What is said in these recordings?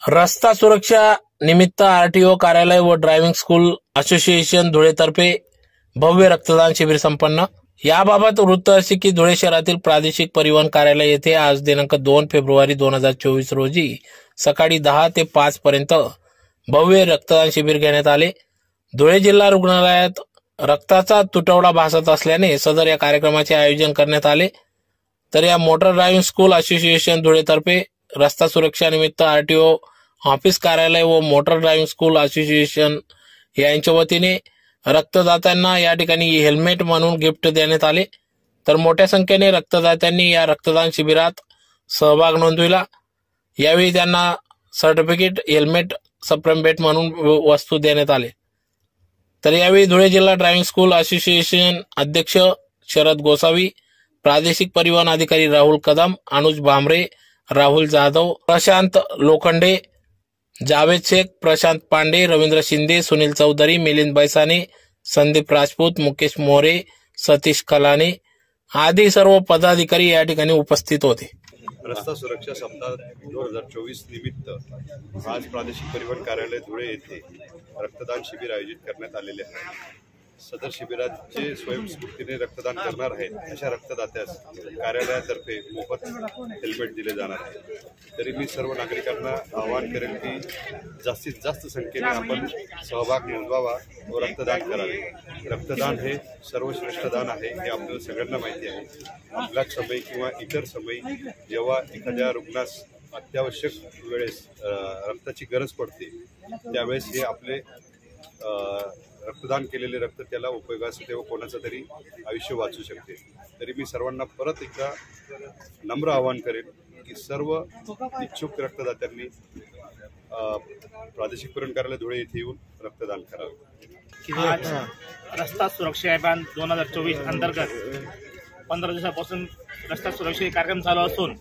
रस्ता सुरक्षा निमित्त आरटीओ कार्यालय व ड्रायव्हिंग स्कूल असोसिएशन धुळेतर्फे भव्य रक्तदान शिबिर संपन्न। याबाबत वृत्त असे की धुळे शहरातील प्रादेशिक परिवहन कार्यालय येथे आज दिनांक 2 फेब्रुवारी 2024 रोजी सकाळी 10 ते 5 पर्यंत भव्य रक्तदान शिबिर घेण्यात आले। धुळे जिल्हा रुग्णालयात रक्ताचा तुटवडा भासत असल्याने सदर या कार्यक्रमाचे आयोजन करण्यात आले। तर या मोटर ड्रायव्हिंग स्कूल असोसिएशन धुळेतर्फे रस्ता सुरक्षा निमित्त आरटीओ ऑफिस कार्यालय व मोटर ड्रायव्हिंग स्कूल असोसिएशन यांच्या वतीने रक्तदात्यांना या ठिकाणी हेल्मेट म्हणून गिफ्ट देण्यात आले। तर मोठ्या संख्येने रक्तदात्यांनी या रक्तदान शिबिरात सहभाग नोंदविला। यावेळी त्यांना सर्टिफिकेट, हेल्मेट, सप्रेम भेट म्हणून वस्तू देण्यात आले। तर यावेळी धुळे जिल्हा ड्रायव्हिंग स्कूल असोसिएशन अध्यक्ष शरद गोसावी, प्रादेशिक परिवहन अधिकारी राहुल कदम, अनुज भामरे, राहुल जाधव, प्रशांत लोखंडे, जावेद शेख, प्रशांत पांडे, रवींद्र शिंदे, सुनील चौधरी, मिलिंद बैसाने, संदीप राजपूत, मुकेश मोरे, सतीश कलाने आदी सर्व पदाधिकारी या ठिकाणी उपस्थित होते। रस्ता सुरक्षा सप्ताह 2024 निमित्त आज प्रादेशिक परिवहन कार्यालय धुळे येथे रक्तदान शिबिर आयोजित करण्यात आलेले आहे। सदर शिबिरात जे स्वयंस्फूर्तीने रक्तदान करणार आहेत अशा रक्तदात्यास कार्यालयातर्फे मोफत हेल्मेट दिले जाणार आहे। तरी मी सर्व नागरिकांना आवाहन करेन की जास्तीत जास्त संख्येने आपण सहभाग नोंदवावा व रक्तदान करावे। रक्तदान हे सर्वश्रेष्ठ दान आहे हे आपल्याला सगळ्यांना माहिती आहे। अपघात समय किंवा इतर समय जेव्हा एखाद्या रुग्णास अत्यावश्यक वेळेस रक्ताची गरज पडते त्यावेळेस हे आपले रक्तदान केलेले रक्त त्याला उपयोगास येते व कोणाचं तरी आयुष्य वाचू शकते। तरी मी सर्वांना परत एकदा नम्र आवाहन करेन की सर्व इच्छुक रक्तदात्यांनी प्रादेशिक परिवहन कार्यालय धुळे येथे येऊन रक्तदान करावे। आज रस्ता सुरक्षा अभियान 2024 अंतर्गत 15 दिवसापासून रस्ता सुरक्षा कार्यक्रम चालू असून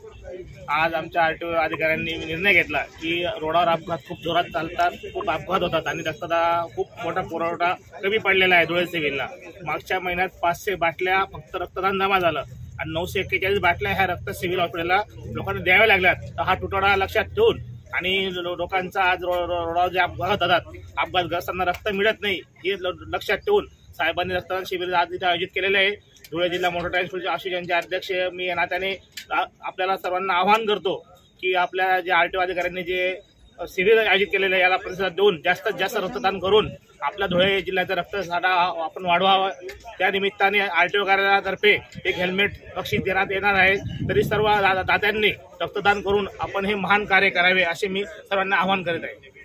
आज आमच्या आरटीओ अधिकाऱ्यांनी निर्णय घेतला की रोडावर अपघात खूप जोरात चालतात, खूप अपघात होतात आणि रक्ताचा खूप मोठा पुरवठा कमी पडलेला आहे धुळे सिव्हिलला। मागच्या महिन्यात 500 बाटल्या फक्त रक्तदान जमा झालं आणि 941 बाटल्या ह्या रक्त सिव्हिल हॉस्पिटलला लोकांना द्याव्या लागल्यात। तर हा तुटवडा लक्षात ठेवून आणि लोकांचा आज रोडावर जे अपघात होतात, अपघातग्रस्तांना रक्त मिळत नाही हे लक्षात ठेवून साहेबांनी रक्तदान शिबिर आज इथे आयोजित केलेले आहे। धुळे जिल्हा मोटर ड्रायव्हिंग स्कूलच्या असोसिएशनचे अध्यक्ष मी या नात्याने आपल्याला सर्वांना आवाहन करतो की आपल्या जे आरटीओ अधिकाऱ्यांनी जे शिबिर आयोजित केलेलं आहे याला प्रतिसाद देऊन जास्तीत जास्त रक्तदान करून आपल्या धुळे जिल्ह्याचा रक्तसाठा आपण वाढवावा। त्या निमित्ताने आरटीओ कार्यालयातर्फे एक हेल्मेट बक्षीस देण्यात येणार आहे। तरी सर्व दात्यांनी रक्तदान करून आपण हे महान कार्य करावे असे मी सर्वांना आवाहन करीत आहे।